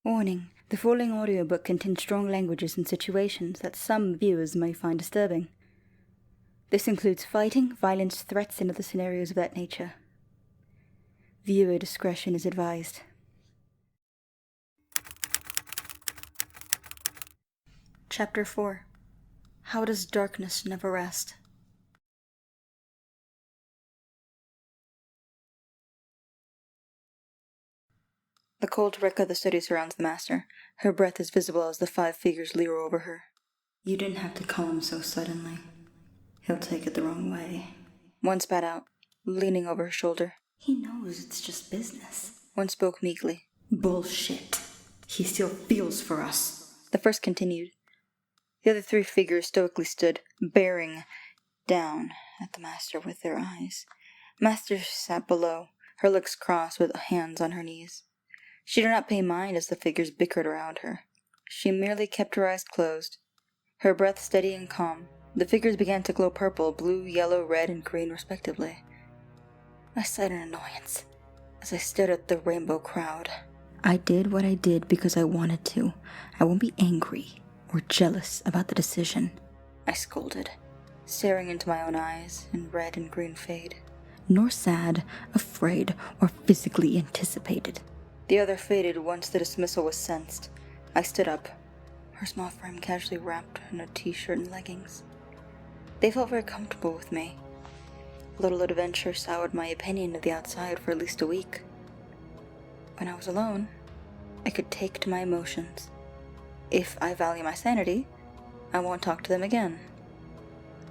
Warning: the following audiobook contains strong languages and situations that some viewers may find disturbing. This includes fighting, violence, threats, and other scenarios of that nature. Viewer discretion is advised. Chapter 4. How does darkness never rest? The cold wreck of the city surrounds the master. Her breath is visible as the 5 figures leer over her. You didn't have to call him so suddenly. He'll take it the wrong way. One spat out, leaning over her shoulder. He knows it's just business. One spoke meekly. Bullshit. He still feels for us. The first continued. The other 3 figures stoically stood, bearing down at the master with their eyes. Master sat below, her legs crossed with hands on her knees. She did not pay mind as the figures bickered around her. She merely kept her eyes closed, her breath steady and calm. The figures began to glow purple, blue, yellow, red, and green respectively. I sighed in annoyance as I stared at the rainbow crowd. I did what I did because I wanted to. I won't be angry or jealous about the decision, I scolded, staring into my own eyes in red and green fade. Nor sad, afraid, or physically anticipated. The other faded once the dismissal was sensed. I stood up, her small frame casually wrapped in a t-shirt and leggings. They felt very comfortable with me. Little adventure soured my opinion of the outside for at least a week. When I was alone, I could take to my emotions. If I value my sanity, I won't talk to them again.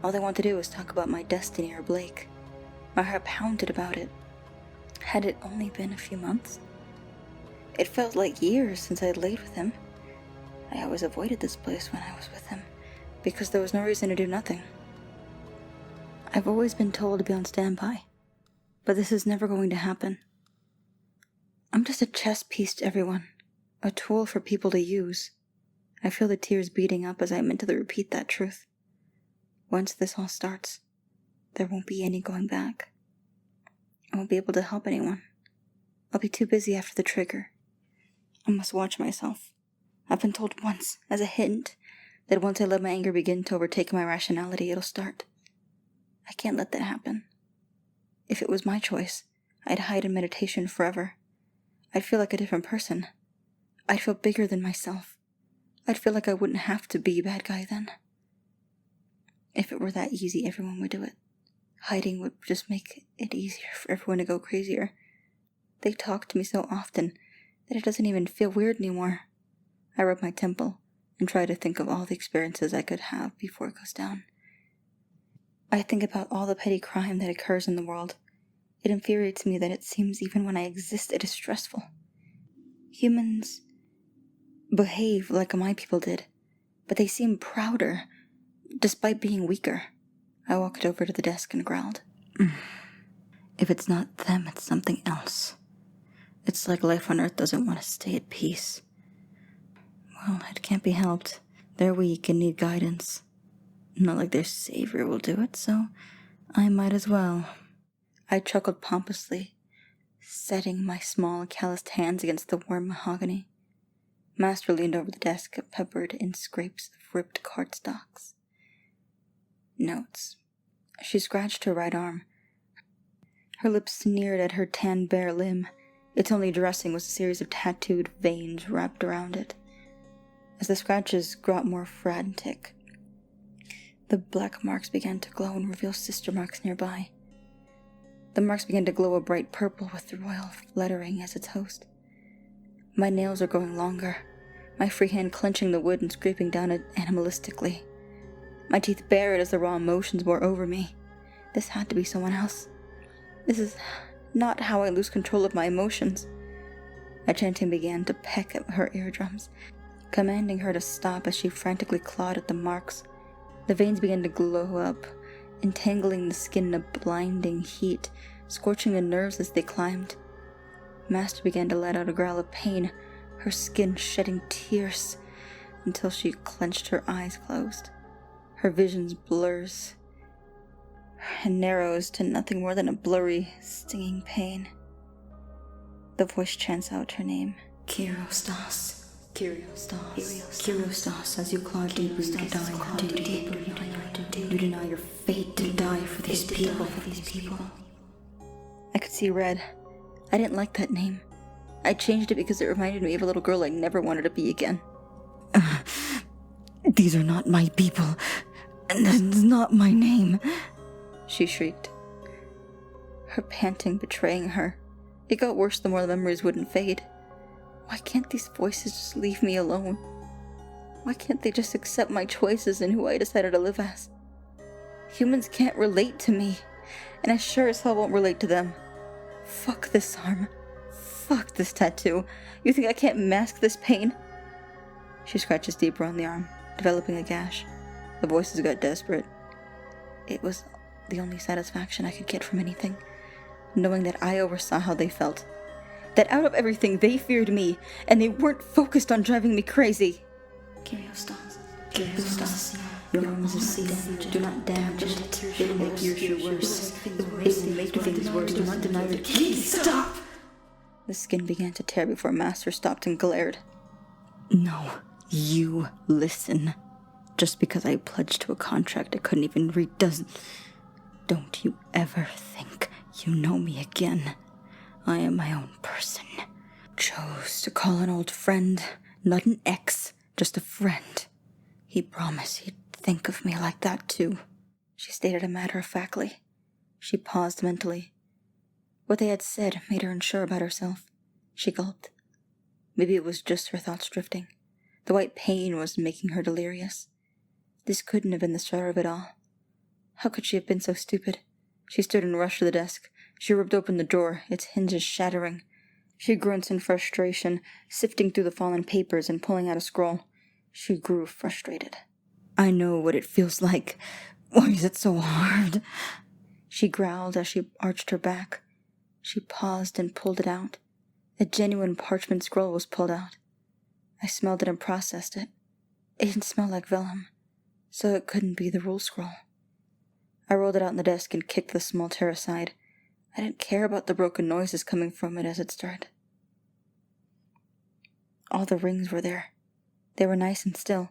All they want to do is talk about my destiny or Blake. My heart pounded about it. Had it only been a few months? It felt like years since I had laid with him. I always avoided this place when I was with him, because there was no reason to do nothing. I've always been told to be on standby, but this is never going to happen. I'm just a chess piece to everyone, a tool for people to use. I feel the tears beating up as I mentally repeat that truth. Once this all starts, there won't be any going back. I won't be able to help anyone. I'll be too busy after the trigger. I must watch myself. I've been told once, as a hint, that once I let my anger begin to overtake my rationality, it'll start. I can't let that happen. If it was my choice, I'd hide in meditation forever. I'd feel like a different person. I'd feel bigger than myself. I'd feel like I wouldn't have to be a bad guy then. If it were that easy, everyone would do it. Hiding would just make it easier for everyone to go crazier. They talk to me so often that it doesn't even feel weird anymore. I rub my temple and try to think of all the experiences I could have before it goes down. I think about all the petty crime that occurs in the world. It infuriates me that it seems even when I exist it is stressful. Humans behave like my people did, but they seem prouder, despite being weaker. I walked over to the desk and growled. If it's not them, it's something else. It's like life on Earth doesn't want to stay at peace. Well, it can't be helped. They're weak and need guidance. Not like their savior will do it, so I might as well. I chuckled pompously, setting my small, calloused hands against the warm mahogany. Master leaned over the desk, peppered in scrapes of ripped cardstocks. Notes. She scratched her right arm. Her lips sneered at her tan bare limb. Its only dressing was a series of tattooed veins wrapped around it. As the scratches got more frantic, the black marks began to glow and reveal sister marks nearby. The marks began to glow a bright purple with the royal lettering as its host. My nails are growing longer, my free hand clenching the wood and scraping down it animalistically. My teeth bared as the raw emotions bore over me. This had to be someone else. This is not how I lose control of my emotions. A chanting began to peck at her eardrums, commanding her to stop as she frantically clawed at the marks. The veins began to glow up, entangling the skin in a blinding heat, scorching the nerves as they climbed. Master began to let out a growl of pain, her skin shedding tears, until she clenched her eyes closed. Her visions blurs and narrows to nothing more than a blurry, stinging pain. The voice chants out her name. Kirostas. Kyriostas, as you claw deeper, you deny your duty. You deny your fate to die for these people. I could see red. I didn't like that name. I changed it because it reminded me of a little girl I never wanted to be again. These are not my people, and this is not my name, she shrieked. Her panting betraying her. It got worse the more the memories wouldn't fade. Why can't these voices just leave me alone? Why can't they just accept my choices and who I decided to live as? Humans can't relate to me, and I sure as hell won't relate to them. Fuck this arm. Fuck this tattoo. You think I can't mask this pain? She scratches deeper on the arm, developing a gash. The voices got desperate. It was the only satisfaction I could get from anything, knowing that I oversaw how they felt. That out of everything, they feared me, and they weren't focused on driving me crazy. Kyriostas, your arm is a seed. Do not damage it. It will make your issue worse. It will make things worse. Do not deny the key. Stop! The skin began to tear before Master stopped and glared. No, you listen. Just because I pledged to a contract I couldn't even read don't you ever think you know me again. I am my own person. Chose to call an old friend, not an ex, just a friend. He promised he'd think of me like that too, she stated it matter-of-factly. She paused mentally. What they had said made her unsure about herself. She gulped. Maybe it was just her thoughts drifting. The white pain was making her delirious. This couldn't have been the start of it all. How could she have been so stupid? She stood and rushed to the desk. She ripped open the drawer, its hinges shattering. She grunts in frustration, sifting through the fallen papers and pulling out a scroll. She grew frustrated. I know what it feels like. Why is it so hard? She growled as she arched her back. She paused and pulled it out. A genuine parchment scroll was pulled out. I smelled it and processed it. It didn't smell like vellum, so it couldn't be the rule scroll. I rolled it out on the desk and kicked the small tear aside. I didn't care about the broken noises coming from it as it stirred. All the rings were there. They were nice and still.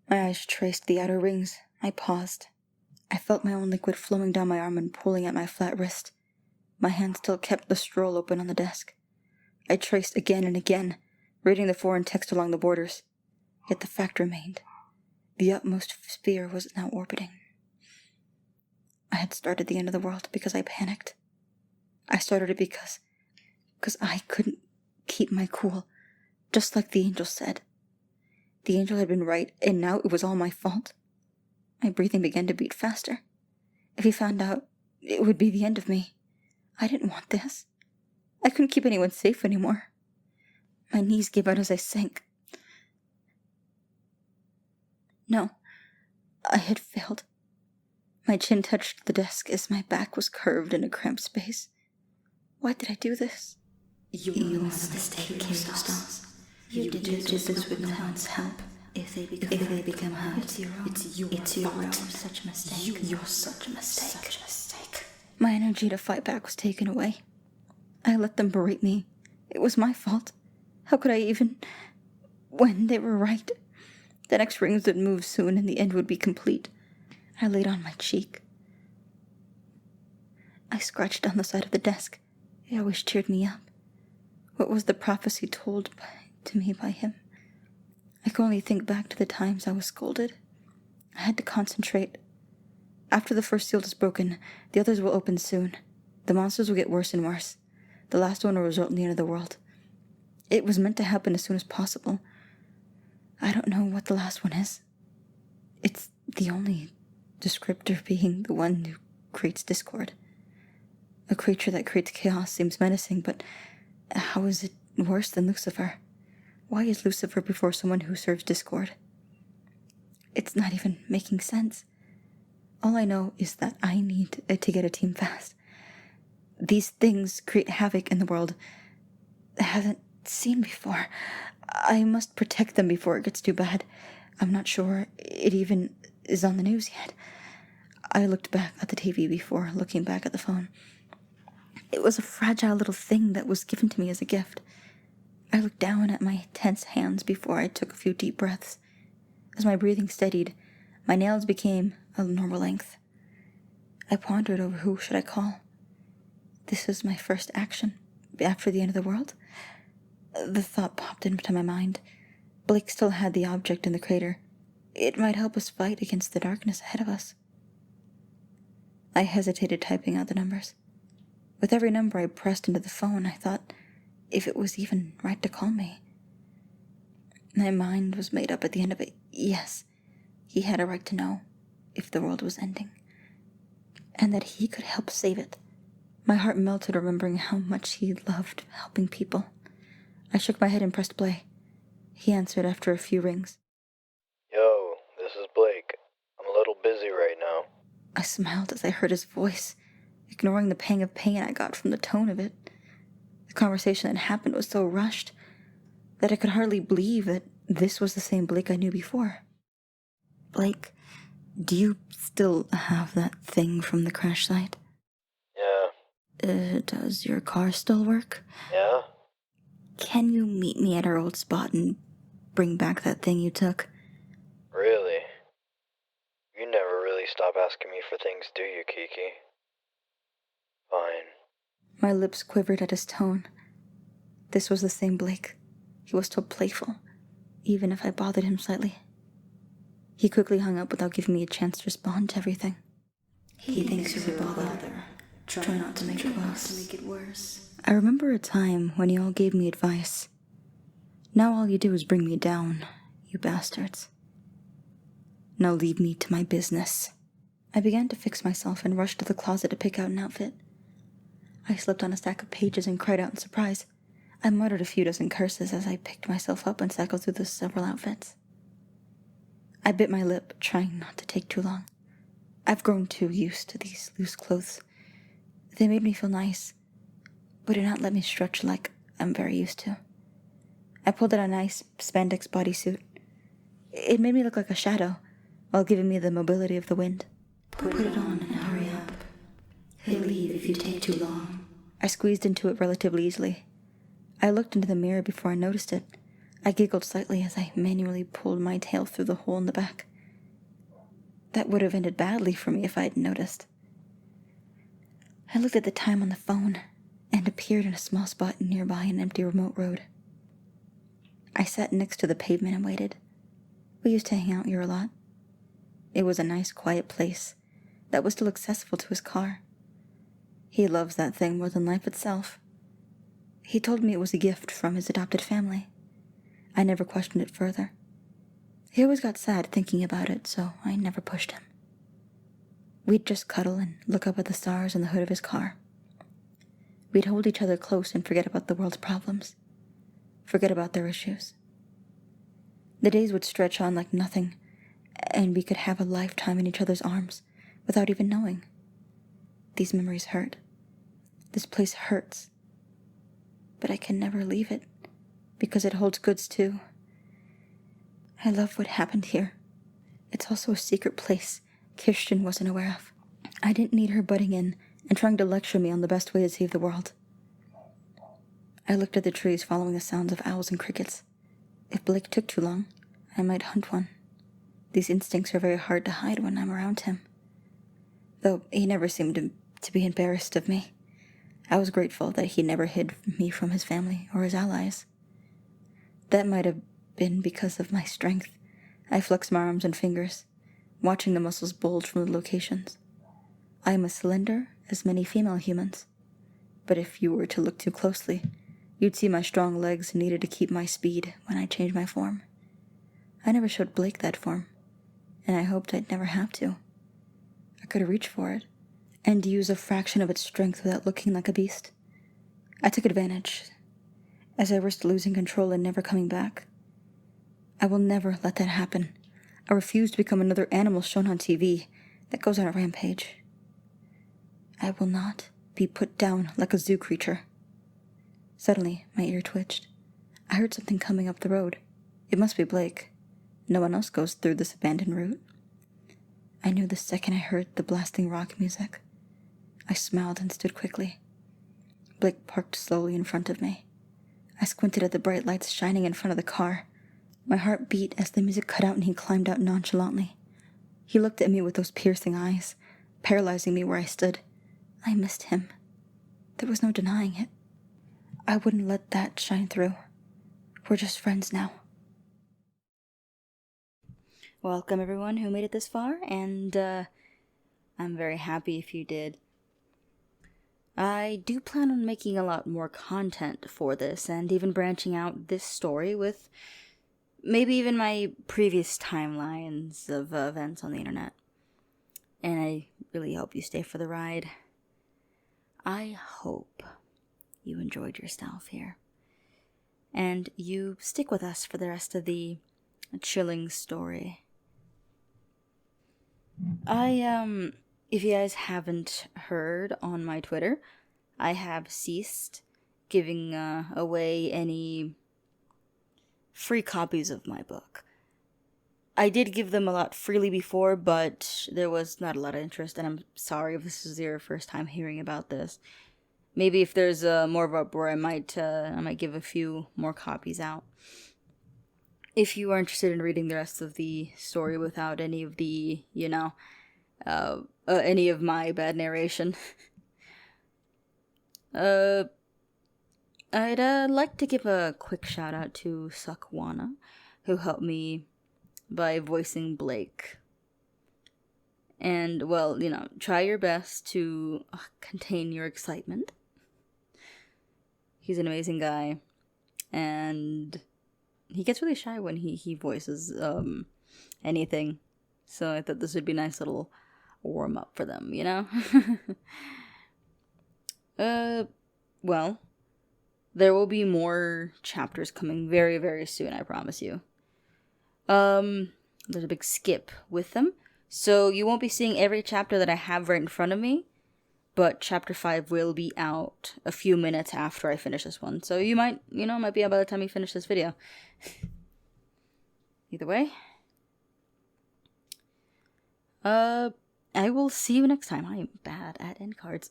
My eyes traced the outer rings. I paused. I felt my own liquid flowing down my arm and pulling at my flat wrist. My hand still kept the scroll open on the desk. I traced again and again, reading the foreign text along the borders. Yet the fact remained. The utmost sphere was now orbiting. I had started the end of the world because I panicked. I started it because I couldn't keep my cool, just like the angel said. The angel had been right, and now it was all my fault. My breathing began to beat faster. If he found out, it would be the end of me. I didn't want this. I couldn't keep anyone safe anymore. My knees gave out as I sank. No, I had failed. My chin touched the desk as my back was curved in a cramped space. Why did I do this? You made a mistake, Kyriostas. You did this with no one's help. If they become hurt, it's your fault. Such a mistake. You're such a mistake. My energy to fight back was taken away. I let them berate me. It was my fault. How could I even... When they were right. The next rings would move soon and the end would be complete. I laid on my cheek. I scratched down the side of the desk. It always cheered me up. What was the prophecy told to me by him? I could only think back to the times I was scolded. I had to concentrate. After the first seal is broken, the others will open soon. The monsters will get worse and worse. The last one will result in the end of the world. It was meant to happen as soon as possible. I don't know what the last one is. It's the only descriptor being the one who creates discord. A creature that creates chaos seems menacing, but how is it worse than Lucifer? Why is Lucifer before someone who serves discord? It's not even making sense. All I know is that I need to get a team fast. These things create havoc in the world I haven't seen before. I must protect them before it gets too bad. I'm not sure it even is on the news yet. I looked back at the TV before looking back at the phone. It was a fragile little thing that was given to me as a gift. I looked down at my tense hands before I took a few deep breaths. As my breathing steadied, my nails became a normal length. I pondered over who should I call. This was my first action after the end of the world. The thought popped into my mind. Blake still had the object in the crater. It might help us fight against the darkness ahead of us. I hesitated typing out the numbers. With every number I pressed into the phone, I thought if it was even right to call me. My mind was made up at the end of it. Yes, he had a right to know if the world was ending, and that he could help save it. My heart melted remembering how much he loved helping people. I shook my head and pressed play. He answered after a few rings. Yo, this is Blake. I'm a little busy right now. I smiled as I heard his voice, ignoring the pang of pain I got from the tone of it. The conversation that happened was so rushed that I could hardly believe that this was the same Blake I knew before. Blake, do you still have that thing from the crash site? Yeah. Does your car still work? Yeah? Can you meet me at our old spot and bring back that thing you took? Really? You never really stop asking me for things, do you, Kiki? Fine. My lips quivered at his tone. This was the same Blake. He was still playful, even if I bothered him slightly. He quickly hung up without giving me a chance to respond to everything. He thinks you're a bother. Try not to make it worse. I remember a time when you all gave me advice. Now all you do is bring me down, you bastards. Now leave me to my business. I began to fix myself and rushed to the closet to pick out an outfit. I slipped on a stack of pages and cried out in surprise. I muttered a few dozen curses as I picked myself up and cycled through the several outfits. I bit my lip, trying not to take too long. I've grown too used to these loose clothes. They made me feel nice, but did not let me stretch like I'm very used to. I pulled out a nice spandex bodysuit. It made me look like a shadow, while giving me the mobility of the wind. Put it on and hurry up. He'll leave if you take too long. I squeezed into it relatively easily. I looked into the mirror before I noticed it. I giggled slightly as I manually pulled my tail through the hole in the back. That would have ended badly for me if I hadn't noticed. I looked at the time on the phone and appeared in a small spot nearby an empty remote road. I sat next to the pavement and waited. We used to hang out here a lot. It was a nice, quiet place that was still accessible to his car. He loves that thing more than life itself. He told me it was a gift from his adopted family. I never questioned it further. He always got sad thinking about it, so I never pushed him. We'd just cuddle and look up at the stars in the hood of his car. We'd hold each other close and forget about the world's problems. Forget about their issues. The days would stretch on like nothing, and we could have a lifetime in each other's arms without even knowing. These memories hurt. This place hurts. But I can never leave it, because it holds goods too. I love what happened here. It's also a secret place Kirsten wasn't aware of. I didn't need her butting in and trying to lecture me on the best way to save the world. I looked at the trees following the sounds of owls and crickets. If Blake took too long, I might hunt one. These instincts are very hard to hide when I'm around him. Though he never seemed to be embarrassed of me. I was grateful that he never hid me from his family or his allies. That might have been because of my strength. I flexed my arms and fingers, watching the muscles bulge from the locations. I am as slender as many female humans, but if you were to look too closely, you'd see my strong legs needed to keep my speed when I changed my form. I never showed Blake that form, and I hoped I'd never have to. I could reach for it, and use a fraction of its strength without looking like a beast. I took advantage, as I risked losing control and never coming back. I will never let that happen. I refuse to become another animal shown on TV that goes on a rampage. I will not be put down like a zoo creature. Suddenly, my ear twitched. I heard something coming up the road. It must be Blake. No one else goes through this abandoned route. I knew the second I heard the blasting rock music. I smiled and stood quickly. Blake parked slowly in front of me. I squinted at the bright lights shining in front of the car. My heart beat as the music cut out and he climbed out nonchalantly. He looked at me with those piercing eyes, paralyzing me where I stood. I missed him. There was no denying it. I wouldn't let that shine through. We're just friends now. Welcome everyone who made it this far, and I'm very happy if you did. I do plan on making a lot more content for this, and even branching out this story with maybe even my previous timelines of events on the internet. And I really hope you stay for the ride. I hope you enjoyed yourself here. And you stick with us for the rest of the chilling story. If you guys haven't heard on my Twitter, I have ceased giving away any free copies of my book. I did give them a lot freely before, but there was not a lot of interest, and I'm sorry if this is your first time hearing about this. Maybe if there's more of a uproar, I might give a few more copies out. If you are interested in reading the rest of the story without any of the, any of my bad narration, I'd like to give a quick shout out to Succjuana, who helped me by voicing Blake. And, well, try your best to contain your excitement. He's an amazing guy, and he gets really shy when he voices anything. So I thought this would be a nice little warm up for them, Well, there will be more chapters coming very, very soon, I promise you. There's a big skip with them, so you won't be seeing every chapter that I have right in front of me, but chapter 5 will be out a few minutes after I finish this one, so you might be out by the time you finish this video. Either way, I will see you next time. I am bad at end cards.